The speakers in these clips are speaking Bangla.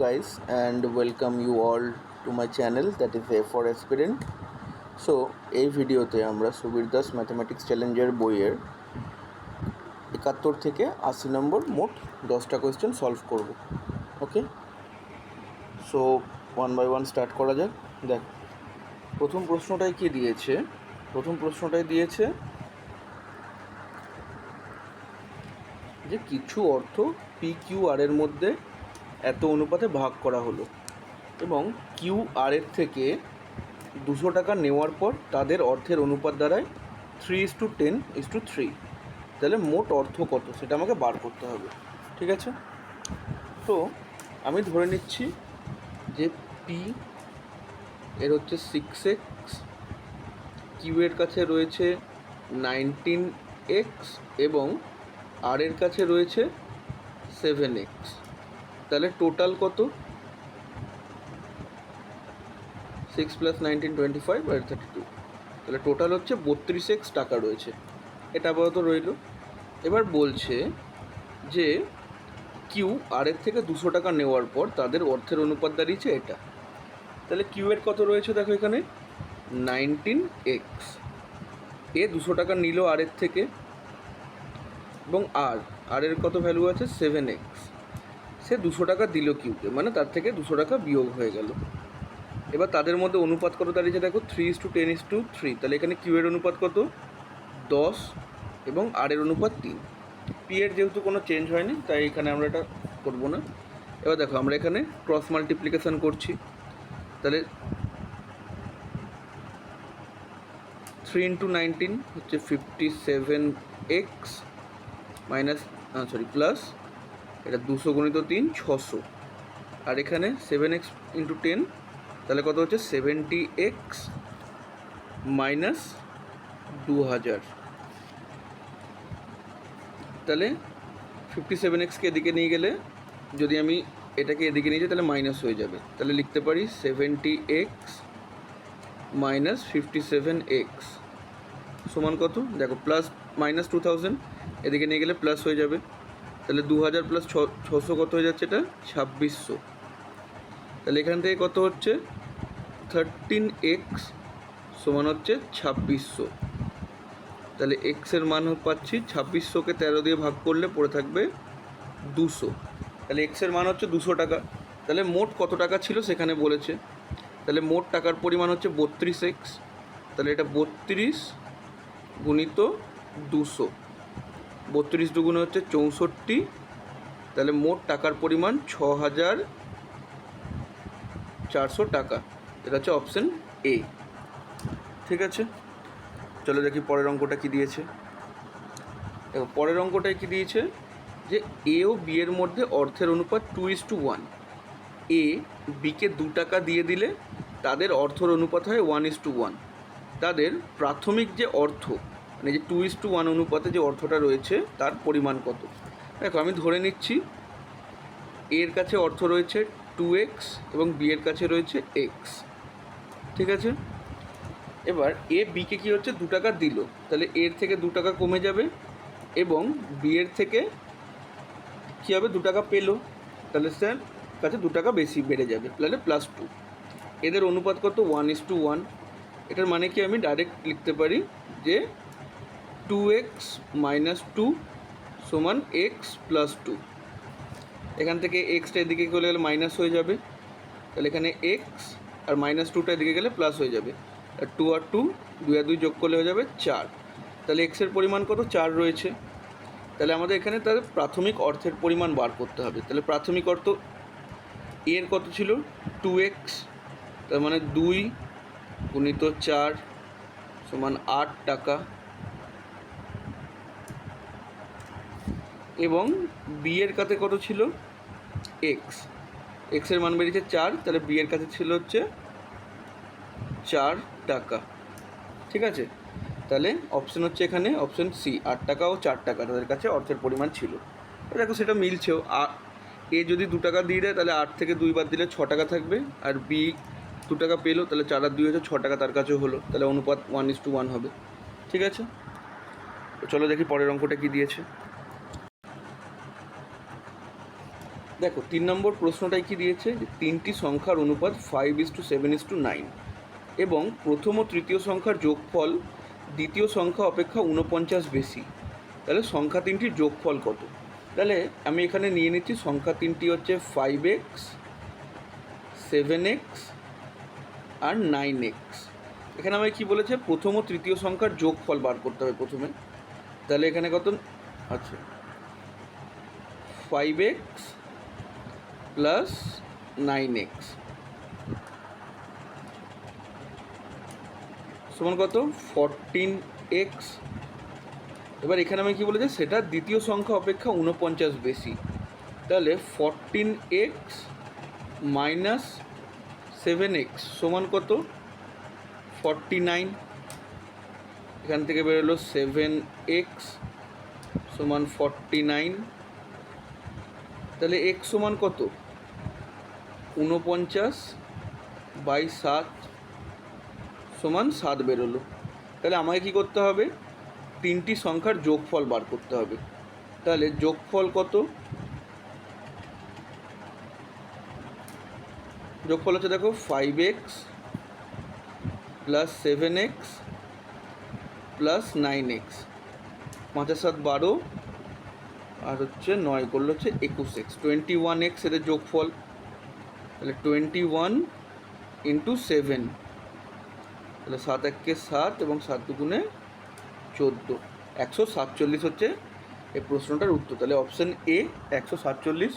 guys, and welcome you all to my channel, that is A for Aspirant. So এই ভিডিওতে আমরা সুবীর দাস ম্যাথমেটিক্স চ্যালেঞ্জের বইয়ের 71 থেকে 80 নম্বর মোট 10টা কোয়েশ্চেন সলভ করব। Okay, so one by one start করা যাক। দেখ, প্রথম প্রশ্নটাই কি দিয়েছে? প্রথম প্রশ্নটাই দিয়েছে যে কিছু অর্থ পি কিউ আর এর মধ্যে এত অনুপাতে ভাগ করা হলো এবং কিউ আর এর থেকে 200 টাকা নেওয়ার পর তাদের অর্থের অনুপাত দাঁড়ায় 3:10:3। তাহলে মোট অর্থ কত সেটা আমাকে বার করতে হবে। ঠিক আছে, তো আমি ধরে নিচ্ছি যে পি এর হচ্ছে 6x, কিউ এর কাছে রয়েছে 19x এবং আর এর কাছে রয়েছে 7x। তাহলে টোটাল কত? 6 + 19 25 আর 32। তাহলে টোটাল হচ্ছে 32x টাকা রয়েছে। এটা আপাতত রইল। এবার বলছে যে কিউ আর এর থেকে 200 টাকা নেওয়ার পর তাদের অর্থের অনুপাত দাঁড়িয়েছে এটা। তাহলে কিউ এর কত রয়েছে দেখো এখানে 19x, এ 200 টাকা নিল আর এর থেকে, এবং আর এর কত ভ্যালু আছে 7x, সে 200 টাকা দিল কিউকে, মানে তার থেকে 200 টাকা বিয়োগ হয়ে গেল। এবার তাদের মধ্যে অনুপাত কত দাঁড়িয়েছে দেখো 3:10:3। তাহলে এখানে কিউ এর অনুপাত কত 10 এবং আর এর অনুপাত 3। পি এর যেহেতু কোনো চেঞ্জ হয়নি তাই এখানে আমরা এটা করবো না। এবার দেখো আমরা এখানে ক্রস মাল্টিপ্লিকেশান করছি। তাহলে 3 × 19 হচ্ছে 57x প্লাস এটা 200 × 3 600, আর এখানে 7x × 10 তাহলে কত হচ্ছে 70x - 2000। তাহলে 57xকে এদিকে নিয়ে গেলে, যদি আমি এটাকে এদিকে নিয়ে যাই তাহলে মাইনাস হয়ে যাবে। তাহলে লিখতে পারি 70x - 57x সমান কত? দেখো প্লাস -2000 এদিকে নিয়ে গেলে প্লাস হয়ে যাবে। তাহলে 2000 + 600 কত হয়ে যাচ্ছে? এটা 2600। তাহলে এখান থেকে কত হচ্ছে 13x সমান হচ্ছে 2600। তাহলে এক্সের মান পাচ্ছি 2600কে 13 দিয়ে ভাগ করলে পড়ে থাকবে 200। তাহলে এক্সের মান হচ্ছে 200 টাকা। তাহলে মোট কত টাকা ছিল সেখানে বলেছে। তাহলে মোট টাকার পরিমাণ হচ্ছে 32x। তাহলে এটা 32 × 200, 32 দুগুণে হচ্ছে 64। তাহলে মোট টাকার পরিমাণ 6400 টাকা। এটা হচ্ছে অপশান এ। ঠিক আছে, চলো দেখি পরের অঙ্কটা কী দিয়েছে। দেখো পরের অঙ্কটায় কী দিয়েছে যে এ ও বি এর মধ্যে অর্থের অনুপাত 2:1। এ বিকে 2 টাকা দিয়ে দিলে তাদের অর্থের অনুপাত হয় 1:1। তাদের প্রাথমিক যে অর্থ, মানে যে 2:1 অনুপাতে যে অর্থটা রয়েছে তার পরিমাণ কত? দেখো আমি ধরে নিচ্ছি এর কাছে অর্থ রয়েছে 2x এবং বি এর কাছে রয়েছে x। ঠিক আছে, এবার এ বিকে কী হচ্ছে 2 টাকা দিল, তাহলে এর থেকে 2 টাকা কমে যাবে এবং বি এর থেকে কী হবে 2 টাকা পেলো, তাহলে স্যার কাছে 2 টাকা বেশি বেড়ে যাবে, তাহলে +2। এদের অনুপাত কত 1:1। এটার মানে কি আমি ডাইরেক্ট লিখতে পারি যে 2x - 2 সমান x + 2। এখান থেকে এক্সটা এদিকে চলে গেলে মাইনাস হয়ে যাবে, তাহলে এখানে x আর -2টা এদিকে গেলে প্লাস হয়ে যাবে। আর 2 আর 2 2 আর 2 যোগ করলে হয়ে যাবে 4। তাহলে এক্সের পরিমাণ কত 4 রয়েছে। তাহলে আমাদের এখানে তাদের প্রাথমিক অর্থের পরিমাণ বার করতে হবে। তাহলে প্রাথমিক অর্থ এর কত ছিল 2x, তার মানে 2 × 4 সমান 8 টাকা, এবং বি এর কাছে কত ছিল এক্সের মান বেরিয়েছে 4, তাহলে বি এর কাছে ছিল হচ্ছে 4 টাকা। ঠিক আছে, তাহলে অপশান হচ্ছে এখানে অপশান সি, 8 টাকা ও 4 টাকা তাদের কাছে অর্থের পরিমাণ ছিল। দেখো সেটা মিলছেও। এ যদি 2 টাকা দিয়ে দেয় তাহলে 8 থেকে 2 বাদ দিলে 6 টাকা থাকবে, আর বি 2 টাকা পেলো তাহলে 4 আর 2 হচ্ছে 6 টাকা তার কাছেও হলো, তাহলে অনুপাত 1:1 হবে। ঠিক আছে, চলো দেখি পরের অঙ্কটা কী দিয়েছে। দেখো 3 নম্বর প্রশ্নটাই কি দিয়েছে, যে 3টি সংখ্যার অনুপাত 5:7:9 এবং প্রথম ও তৃতীয় সংখ্যার যোগফল দ্বিতীয় সংখ্যা অপেক্ষা 49 বেশি। তাহলে সংখ্যা 3টির যোগফল কত? তাহলে আমি এখানে নিয়ে নিচ্ছি সংখ্যা 3টি হচ্ছে 5x, 7x আর 9x। এখানে আমাকে কী বলেছে, প্রথম ও তৃতীয় সংখ্যার যোগফল বার করতে হবে প্রথমে। তাহলে এখানে কত, আচ্ছা 5x প্লাস 9x সমান কত, 14x। এবার এখানে আমি কী বলেছে, সেটা দ্বিতীয় সংখ্যা অপেক্ষা 49 বেশি। তাহলে 14x মাইনাস 7x সমান কত, 49। এখান থেকে বেরোলো 7x সমান 49। তাহলে x সমান কত, 49/7 সমান 7 বেরোলো। তাহলে আমাকে কী করতে হবে, 3টি সংখ্যার যোগফল বার করতে হবে। তাহলে যোগফল কত, যোগফল হচ্ছে দেখো 5x plus 7x plus 9x, 5-7 12 আর হচ্ছে 9 করলে হচ্ছে 21x, 21x এদের যোগফল। তাহলে 21 ইন্টু 7, তাহলে 7-1 7 এবং 7 2 14, 147 হচ্ছে এই প্রশ্নটার উত্তর। তাহলে অপশান এ 147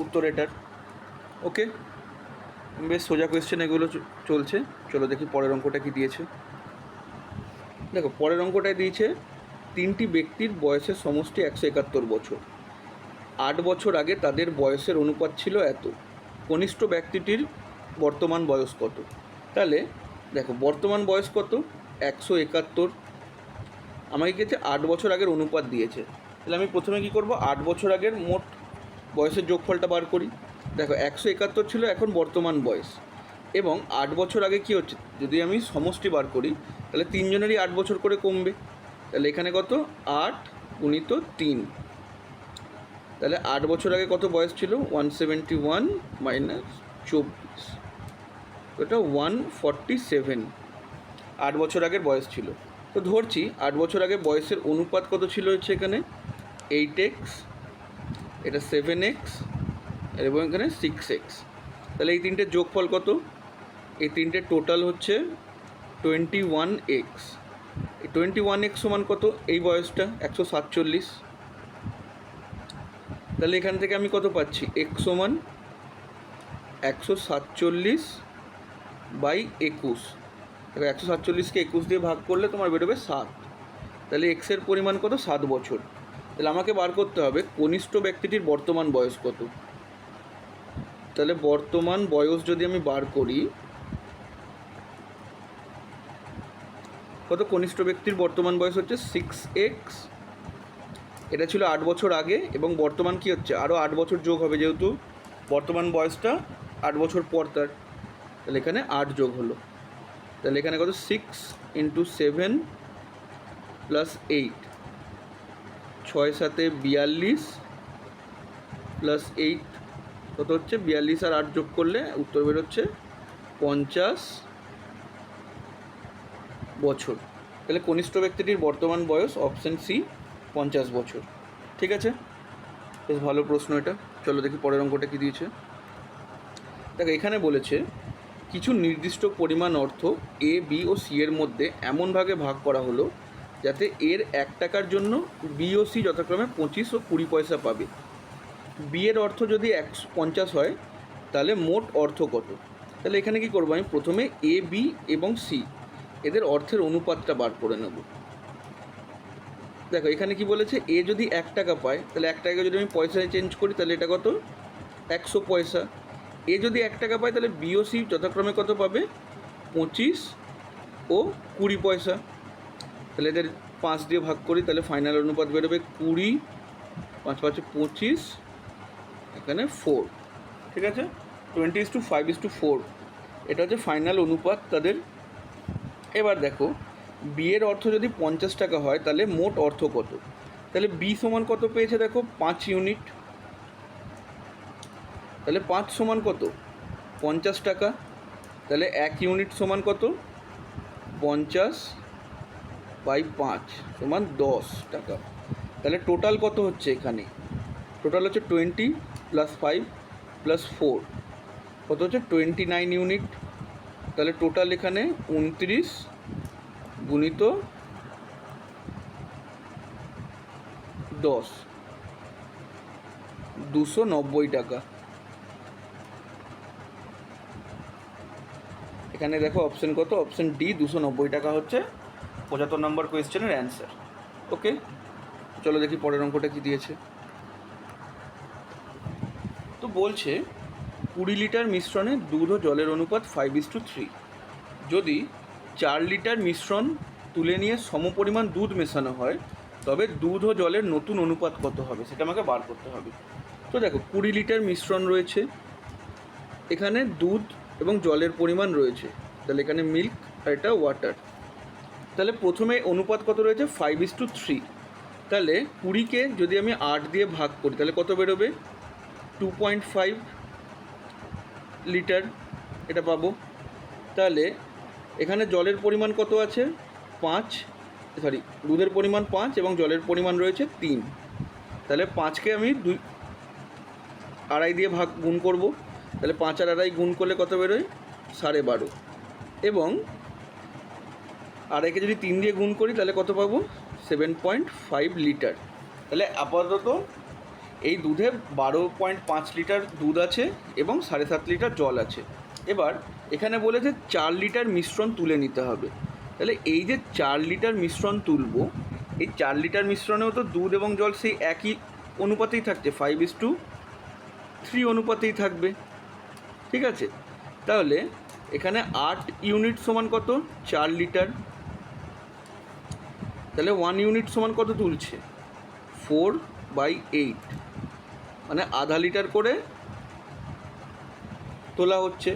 উত্তর এটার। ওকে, বেশ সোজা কোয়েশ্চেন এগুলো চলছে। চলো দেখি পরের অঙ্কটা কি দিয়েছে। দেখো পরের অঙ্কটায় দিয়েছে 3টি ব্যক্তির বয়সের সমষ্টি 171 বছর। 8 বছর আগে তাদের বয়সের অনুপাত ছিল এত, কনিষ্ঠ ব্যক্তিটির বর্তমান বয়স কত? তাহলে দেখো বর্তমান বয়স কত, 171। আমাকে কি 8 বছর আগের অনুপাত দিয়েছে। তাহলে আমি প্রথমে কী করব, 8 বছর আগের মোট বয়সের যোগফলটা বার করি। দেখো 171 ছিল এখন বর্তমান বয়স, এবং 8 বছর আগে কি হচ্ছে, যদি আমি সমষ্টি বার করি তাহলে 3 জনেরই 8 বছর করে কমবে। তাহলে এখানে কত, 8 গুণিত 3। তাহলে 8 বছর আগে কত বয়স ছিল, 171 মাইনাস 24, ওটা 147 8 বছর আগের বয়স ছিল। তো ধরছি 8 বছর আগে বয়সের অনুপাত কত ছিল, হচ্ছে এখানে 8x, এটা 7x এবং এখানে 6x। তাহলে এই তিনটের যোগফল কত, এই তিনটের টোটাল হচ্ছে 21x। এই 21x সমান কত, এই বয়সটা 147। তাহলে এখান থেকে আমি কত পাচ্ছি, x সমান 147/21। দেখো 147কে 21 দিয়ে ভাগ করলে তোমার বেরোবে 7। তাহলে এক্সের পরিমাণ কত, 7 বছর। তাহলে আমাকে বার করতে হবে কনিষ্ঠ ব্যক্তিটির বর্তমান বয়স কত। তাহলে বর্তমান বয়স যদি আমি বার করি, কত, কনিষ্ঠ ব্যক্তির বর্তমান বয়স হচ্ছে 6x। এটা ছিল 8 বছর আগে, এবং বর্তমান কি হচ্ছে, আরও 8 বছর যোগ হবে, যেহেতু বর্তমান বয়সটা 8 বছর পর তার। তাহলে এখানে 8 যোগ হলো। তাহলে এখানে কত, 6 × 7 প্লাস 8, 6 7 42 প্লাস 8 কত হচ্ছে, 42 আর 8 যোগ করলে উত্তর বেরোচ্ছে 50 বছর। তাহলে কনিষ্ঠ ব্যক্তিটির বর্তমান বয়স অপশান সি 50 বছর। ঠিক আছে, বেশ ভালো প্রশ্ন এটা। চলো দেখি পরের অঙ্কটা কী দিয়েছে। দেখো এখানে বলেছে কিছু নির্দিষ্ট পরিমাণ অর্থ এ, বি ও সি এর মধ্যে এমন ভাগে ভাগ করা হলো যাতে এর 1 টাকার জন্য বি ও সি যথাক্রমে 25 ও 20 পয়সা পাবে। বি এর অর্থ যদি 150 হয়, তাহলে মোট অর্থ কত? তাহলে এখানে কি করবো, আমি প্রথমে এ, বি এবং সি এদের অর্থের অনুপাতটা বার করে নেব। দেখো এখানে কি বলেছে, এ যদি 1 টাকা পায়, তাহলে 1 টাকা যদি আমি পয়সায় চেঞ্জ করি তাহলে এটা কত, 100 পয়সা। এ যদি 1 টাকা পায়, তাহলে বি ও সি যথাক্রমে কত পাবে, 25 ও 20 পয়সা। তাহলে এদের 5 দিয়ে ভাগ করি, তাহলে ফাইনাল অনুপাত বেরোবে 20, 5 5 25, এখানে 4। ঠিক আছে, 20:5:4 এটা হচ্ছে ফাইনাল অনুপাত তাদের। এবার দেখো বি এর অর্থ যদি 50 টাকা হয়, তাহলে মোট অর্থ কত? তাহলে বি সমান কত পেয়েছে, দেখো 5 ইউনিট। তাহলে 5 সমান কত? 50 টাকা। তাহলে 1 ইউনিট সমান কত? 50/5 সমান 10 টাকা। তাহলে টোটাল কত হচ্ছে এখানে? টোটাল হচ্ছে 20 + 5 + 4 কত হচ্ছে? 29 ইউনিট। তাহলে টোটাল এখানে 29 গুণিত 10, 290 টাকা। এখানে দেখো অপশন কত? অপশন ডি 290 টাকা হচ্ছে 75 নম্বর কোয়েশ্চেনের অ্যান্সার। ওকে, চলো দেখি পরের অঙ্কটা কী দিয়েছে। তো বলছে 20 লিটার মিশ্রণে দুধ ও জলের অনুপাত 5:3। যদি 4 লিটার মিশ্রণ তুলে নিয়ে সমপরিমাণ দুধ মেশানো হয় তবে দুধ ও জলের নতুন অনুপাত কত হবে সেটা আমাকে বার করতে হবে। তো দেখো 20 লিটার মিশ্রণ রয়েছে, এখানে দুধ এবং জলের পরিমাণ রয়েছে, তাহলে এখানে মিল্ক আর এটা ওয়াটার। তাহলে প্রথমে অনুপাত কত রয়েছে? 5:3। তাহলে 20কে যদি আমি 8 দিয়ে ভাগ করি তাহলে কত বেরোবে? 2.5 লিটার এটা পাবো। তাহলে এখানে জলের পরিমাণ কত আছে? 5, দুধের পরিমাণ 5 এবং জলের পরিমাণ রয়েছে 3। তাহলে 5কে আমি 2.5 দিয়ে গুণ করব। তাহলে 5 আর 2.5 গুণ করলে কত বেরোয়? 12.5। এবং আড়াইকে যদি 3 দিয়ে গুণ করি তাহলে কত পাবো? 7.5 লিটার। তাহলে আপাতত এই দুধে 12.5 লিটার দুধ আছে এবং 7.5 লিটার জল আছে। এবার এখানে বলেছে 4 লিটার মিশ্রণ তুলে নিতে হবে। তাহলে এই যে 4 লিটার মিশ্রণ তুলব, এই 4 লিটার মিশ্রণেও তো দুধ এবং জল সেই একই অনুপাতেই থাকছে, 5:3 অনুপাতেই থাকবে। ঠিক আছে, তাহলে এখানে 8 ইউনিট সমান কত? 4 লিটার। তাহলে 1 ইউনিট সমান কত তুলছে? 4/8, মানে আধা লিটার করে তোলা হচ্ছে।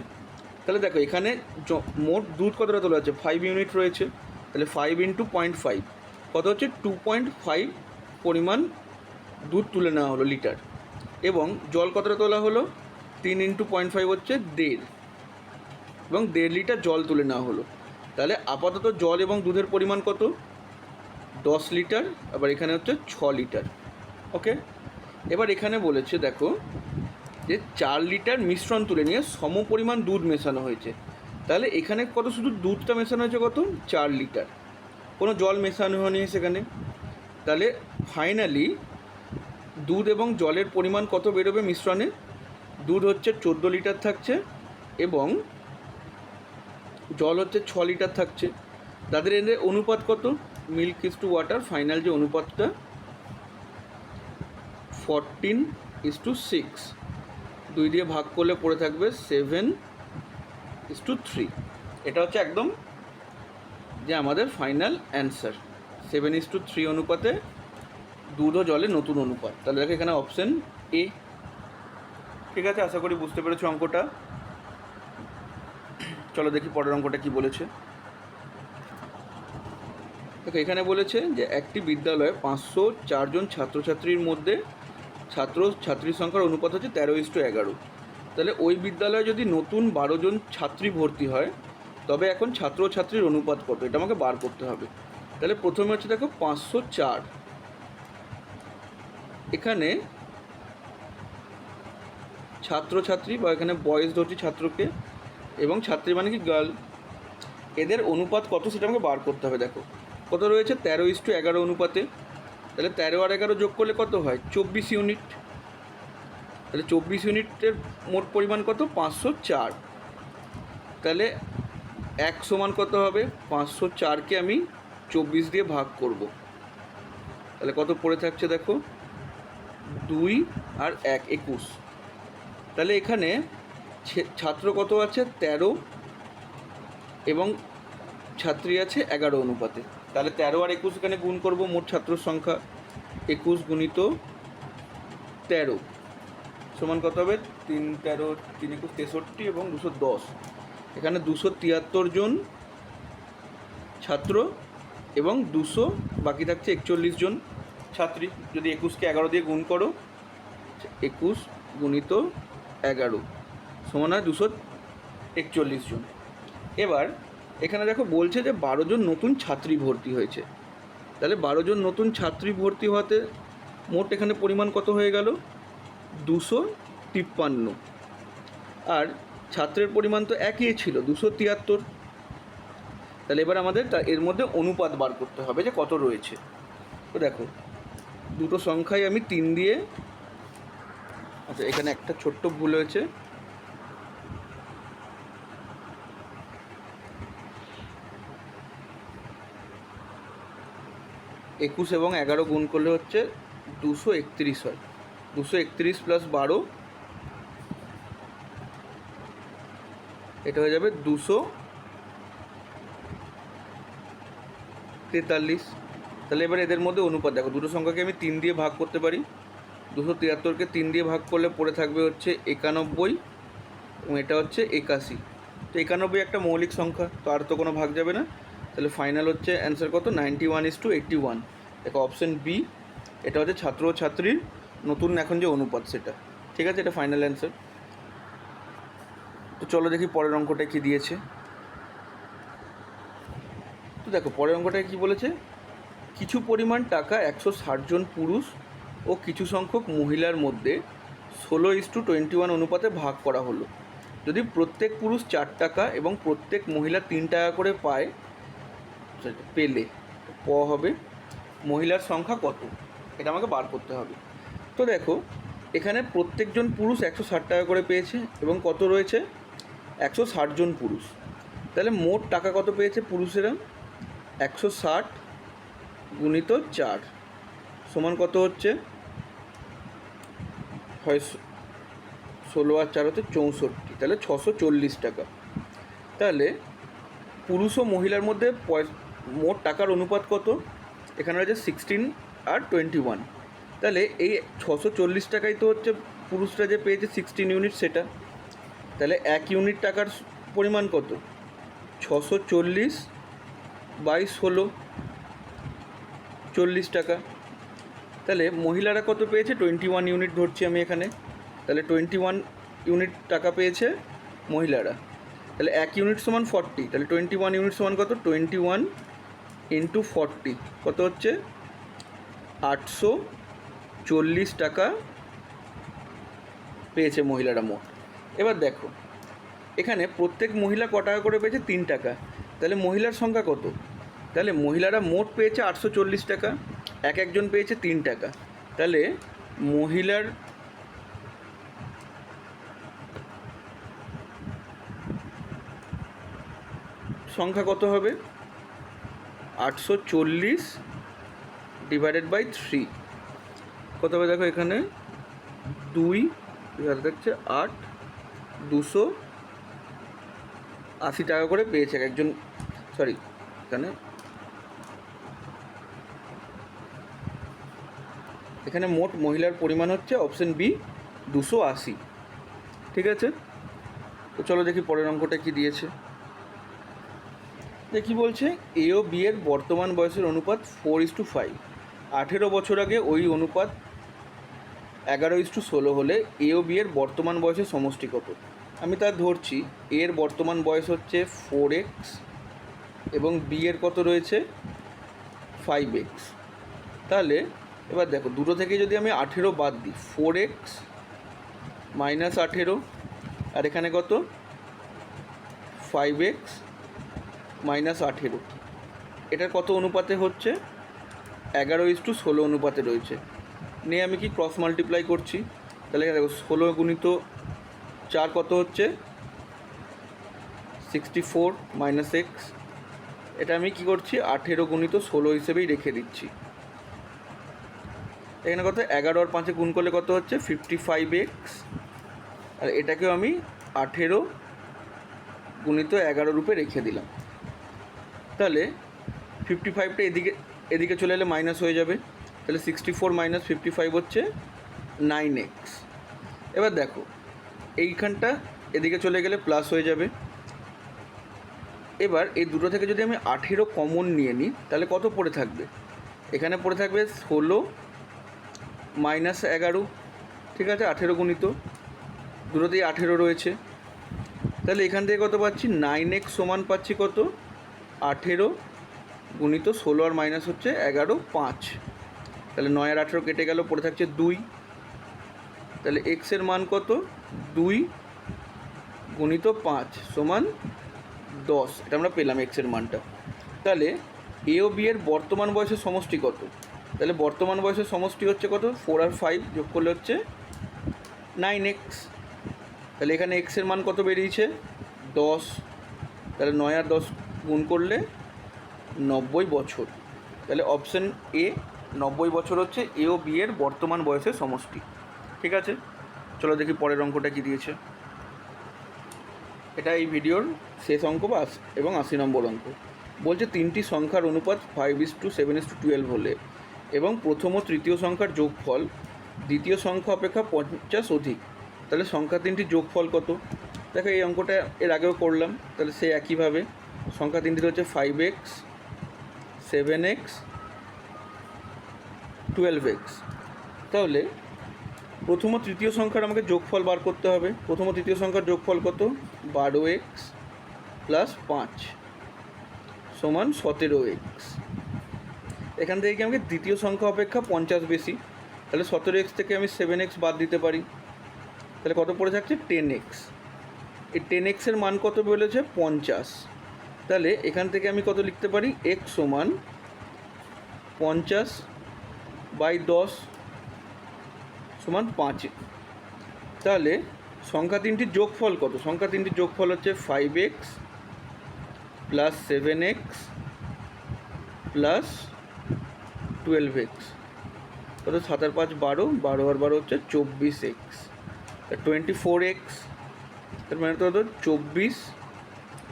তাহলে দেখো এখানে মোট দুধ কতটা তোলা হচ্ছে? 5 ইউনিট রয়েছে। তাহলে 5 × 0.5 কত হচ্ছে? 2.5 পরিমাণ দুধ তুলে নেওয়া হলো লিটার। এবং জল কতটা তোলা হলো? 3 × 0.5 হচ্ছে 1.5, এবং 1.5 লিটার জল তুলে নেওয়া হলো। তাহলে আপাতত জল এবং দুধের পরিমাণ কত? 10 লিটার, আবার এখানে হচ্ছে 6 লিটার। ওকে, এবার এখানে বলেছে দেখো যে 4 লিটার মিশ্রণ তুলে নিয়ে সমপরিমাণ দুধ মেশানো হয়েছে। তাহলে এখানে কত? শুধু দুধটা মেশানো হয়েছে কত? 4 লিটার, কোনো জল মেশানো হয়নি সেখানে। তাহলে ফাইনালি দুধ এবং জলের পরিমাণ কত বেরোবে মিশ্রণে? দুধ হচ্ছে 14 লিটার থাকছে এবং জল হচ্ছে 6 লিটার থাকছে। তাদের এদের অনুপাত কত? Milk is to water, final যে অনুপাতটা 14:6। 2 দিয়ে ভাগ করলে পড়ে থাকবে 7:3। এটা হচ্ছে একদম যে আমাদের ফাইনাল অ্যান্সার, 7:3 অনুপাতে দুধ ও জলের নতুন অনুপাত। তাহলে দেখো এখানে অপশন এ। ঠিক আছে, আশা করি বুঝতে পেরেছো অঙ্কটা। চলো দেখি পরের অঙ্কটা কি বলেছে। দেখো এখানে বলেছে যে একটি বিদ্যালয়ে 504 জন ছাত্রছাত্রীর মধ্যে ছাত্রীর সংখ্যার অনুপাত হচ্ছে 13:11। তাহলে ওই বিদ্যালয়ে যদি নতুন 12 জন ছাত্রী ভর্তি হয় তবে এখন ছাত্র ছাত্রীর অনুপাত কত, এটা আমাকে বার করতে হবে। তাহলে প্রথমে হচ্ছে দেখো 504, এখানে ছাত্রছাত্রী বা এখানে বয়েজ ধরছি ছাত্রকে, এবং ছাত্রী মানে কি গার্ল, এদের অনুপাত কত সেটা আমাকে বার করতে হবে। দেখো কত রয়েছে? 13:11 অনুপাতে। তাহলে 13 আর 11 যোগ করলে কত হয়? 24 ইউনিট। তাহলে 24 ইউনিটের মোট পরিমাণ কত? 504। তাহলে 1 সমান কত হবে? 504কে আমি 24 দিয়ে ভাগ করব। তাহলে কত পড়ে থাকছে দেখো? 2 আর 1 21। তাহলে এখানে ছাত্র কত আছে? 13 এবং ছাত্রী আছে 11 অনুপাতে। তাহলে 13 আর 21 এখানে গুণ করব, মোট ছাত্রর সংখ্যা 21 গুণিত 13 সমান কত হবে? 3 13 3 21 63 এবং 210। এখানে 273 জন ছাত্র এবং 200 বাকি থাকছে 41 জন ছাত্রী। যদি 21কে 11 দিয়ে গুণ করো, 21 গুণিত 11 সমান হয় 241 জন। এবার এখানে দেখো বলছে যে 12 জন নতুন ছাত্রী ভর্তি হয়েছে, তাহলে 12 জন নতুন ছাত্রী ভর্তি হওয়াতে মোট এখানে পরিমাণ কত হয়ে গেল? 253। আর ছাত্রের পরিমাণ তো একই ছিল, 273। তাহলে এবার আমাদের এর মধ্যে অনুপাত বার করতে হবে যে কত রয়েছে। তো দেখো দুটো সংখ্যাই আমি 3 দিয়ে, আচ্ছা এখানে একটা ছোট্ট ভুল হয়েছে, একুশ এবং 11 গুণ করলে হচ্ছে 231 হয়। 231 প্লাস 12, এটা হয়ে যাবে 243। তাহলে এবার এদের মধ্যে অনুপাত দেখো, দুটো সংখ্যাকে আমি 3 দিয়ে ভাগ করতে পারি। 273কে 3 দিয়ে ভাগ করলে পড়ে থাকবে হচ্ছে 91 এবং এটা হচ্ছে 81। তো 91 একটা মৌলিক সংখ্যা, তো আর তো কোনো ভাগ যাবে না। তাহলে ফাইনাল হচ্ছে অ্যান্সার কত? 91:81। দেখো অপশন বি, এটা হচ্ছে ছাত্র ও ছাত্রীর নতুন এখন যে অনুপাত সেটা। ঠিক আছে, এটা ফাইনাল অ্যান্সার। তো চলো দেখি পরের অঙ্কটা কী দিয়েছে। তো দেখো পরের অঙ্কটায় কী বলেছে, কিছু পরিমাণ টাকা 160 জন পুরুষ ও কিছু সংখ্যক মহিলার মধ্যে 16:21 অনুপাতে ভাগ করা হলো। যদি প্রত্যেক পুরুষ 4 টাকা এবং প্রত্যেক মহিলা 3 টাকা করে পেলে হবে মহিলার সংখ্যা কত? এটা আমাকে বার করতে হবে। তো দেখো এখানে প্রত্যেকজন পুরুষ 160 টাকা করে পেয়েছে এবং কত রয়েছে? 160 জন পুরুষ। তাহলে মোট টাকা কত পেয়েছে পুরুষেরা? 160 গুণিত 4 সমান কত হচ্ছে? হয় 16 আর 4 হচ্ছে 64, তাহলে 640 টাকা। তাহলে পুরুষ ও মহিলার মধ্যে মোট টাকার অনুপাত কত? এখানে রয়েছে 16 আর 21। তাহলে এই 640 টাকাই তো হচ্ছে পুরুষরা যে পেয়েছে 16 ইউনিট সেটা। তাহলে 1 ইউনিট টাকার পরিমাণ কত? 640/16, 40 টাকা। তাহলে মহিলারা কত পেয়েছে? 21 ইউনিট ধরছি আমি এখানে। তাহলে 21 ইউনিট টাকা পেয়েছে মহিলারা। তাহলে 1 ইউনিট সমান 40, তাহলে 21 ইউনিট সমান কত? 21 × 40 কত হচ্ছে? 840 টাকা পেয়েছে মহিলারা মোট। এবার দেখো এখানে প্রত্যেক মহিলা ক টাকা করে পেয়েছে? 3 টাকা। তাহলে মহিলার সংখ্যা কত? তাহলে মহিলারা মোট পেয়েছে 840 টাকা, একজন পেয়েছে 3 টাকা। তাহলে মহিলার সংখ্যা কত হবে? 840/3 কত হবে? দেখো এখানে 2 দেখছে 8, 280 টাকা করে পেয়েছে একজন। সরি, এখানে মোট মহিলার পরিমাণ হচ্ছে অপশন বি 280। ঠিক আছে, তো চলো দেখি পরের অঙ্কটা কী দিয়েছে। দেখি বলছে এ ও বি এর বর্তমান বয়সের অনুপাত 4:5। 18 বছর আগে ওই অনুপাত 11:16 হলে এ ও বি এর বর্তমান বয়সের সমষ্টি কত? আমি তা ধরছি এ এর বর্তমান বয়স হচ্ছে 4x এবং বি এর কত রয়েছে? 5x। তাহলে এবার দেখো দুটো থেকে যদি আমি 18 বাদ দিই, 4x - 18, আর এখানে কত? 5x - 18, এটার কত অনুপাতে হচ্ছে? 11:16 অনুপাতে রয়েছে। নিয়ে আমি কি ক্রস মাল্টিপ্লাই করছি, তাহলে দেখো 16 গুণিত 4 কত হচ্ছে? 64 - x। এটা আমি কি করছি? 18 গুণিত 16 হিসেবেই রেখে দিচ্ছি। এখানে কত? 11 আর 5 গুণ করলে কত হচ্ছে? 55x। আর এটাকেও আমি 18 গুণিত 11 রূপে রেখে দিলাম। তাহলে 55টা এদিকে চলে এলে মাইনাস হয়ে যাবে। তাহলে 64 - 55 হচ্ছে 9x। এবার দেখো এইখানটা এদিকে চলে গেলে প্লাস হয়ে যাবে। এবার এই দুটো থেকে যদি আমি 18 কমন নিয়ে নিই তাহলে কত পড়ে থাকবে? এখানে পড়ে থাকবে 16 - 11। ঠিক আছে, 18 গুণিত দুটোতেই 18 রয়েছে। তাহলে এখান থেকে কত পাচ্ছি, 9x সমান পাচ্ছি কত, 18 গুণিত 16 আর মাইনাস হচ্ছে 11, 5। তাহলে 9 আর 18 কেটে গেল, পড়ে থাকছে 2। তাহলে এক্সের মান কত, 2 গুণিত 5 সমান 10। এটা আমরা পেলাম এক্সের মানটা। তাহলে এ ও বি এর বর্তমান বয়সের সমষ্টি কত? তাহলে বর্তমান বয়সের সমষ্টি হচ্ছে কত, 4 আর 5 যোগ করলে হচ্ছে 9x। তাহলে এখানে এক্সের মান কত বেরিয়েছে, 10। তাহলে 9 আর 10 গুণ করলে 90 বছর। তাহলে অপশান এ 90 বছর হচ্ছে এ ও বি এর বর্তমান বয়সের সমষ্টি। ঠিক আছে, চলো দেখি পরের অঙ্কটা কী দিয়েছে। এটা এই ভিডিওর শেষ অঙ্ক বা এবং 80 নম্বর অঙ্ক। বলছে 3টি সংখ্যার অনুপাত 5:7:12 হলে এবং প্রথম ও তৃতীয় সংখ্যার যোগফল দ্বিতীয় সংখ্যা অপেক্ষা 50 অধিক, তাহলে সংখ্যা 3টির যোগফল কত? দেখো এই অঙ্কটা এর আগেও করলাম, তাহলে সেই একইভাবে সংখ্যা 3টি হচ্ছে 5x, 7x, 12x। তাহলে প্রথম ও তৃতীয় সংখ্যার আমাকে যোগফল বার করতে হবে। প্রথম ও তৃতীয় সংখ্যার যোগফল কত, 12x প্লাস 5 সমান 17x। এখান থেকে কি আমাকে দ্বিতীয় সংখ্যা অপেক্ষা 50 বেশি, তাহলে 17x থেকে আমি 7x বাদ দিতে পারি। তাহলে কত পড়ে থাকছে, 10x। এই 10x এর মান কত বলেছে, 50। তাহলে এখান থেকে আমি কত লিখতে পারি, x সমান 50/10 সমান 5। তাহলে সংখ্যা 3টির যোগফল কত? সংখ্যা 3টির যোগফল হচ্ছে 5x plus 7x plus 12x। কত, 7 আর 5 12, 12 আর 12 হচ্ছে 24x, 24x। তার মানে তো 24,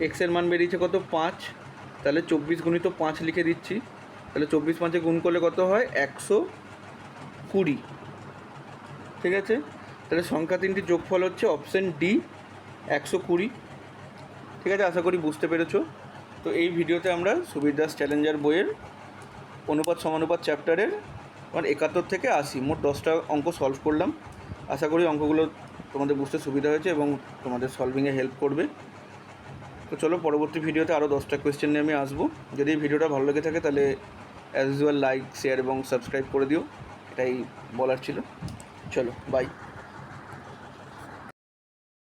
এক্সের মান বেরিয়েছে কত, 5। তাহলে 24 গুণিত 5 লিখে দিচ্ছি। তাহলে 24 5-এ গুণ করলে কত হয়, 120। ঠিক আছে, তাহলে সংখ্যা 3টির যোগফল হচ্ছে অপশান ডি, 120। ঠিক আছে, আশা করি বুঝতে পেরেছো। তো এই ভিডিওতে আমরা সুবীর দাস চ্যালেঞ্জার বইয়ের অনুপাত সমানুপাত চ্যাপ্টারের 71 থেকে 80 মোট 10টা অঙ্ক সলভ করলাম। আশা করি অঙ্কগুলো তোমাদের বুঝতে সুবিধা হয়েছে এবং তোমাদের সলভিংয়ে হেল্প করবে। তো চলো পরবর্তী ভিডিওতে আরও 10টা কোয়েশ্চেন নিয়ে আমি আসবো। যদি এই ভিডিওটা ভালো লেগে থাকে তাহলে অ্যাজ ইউজুয়াল লাইক, শেয়ার এবং সাবস্ক্রাইব করে দিও, এটাই বলার ছিল। চলো বাই।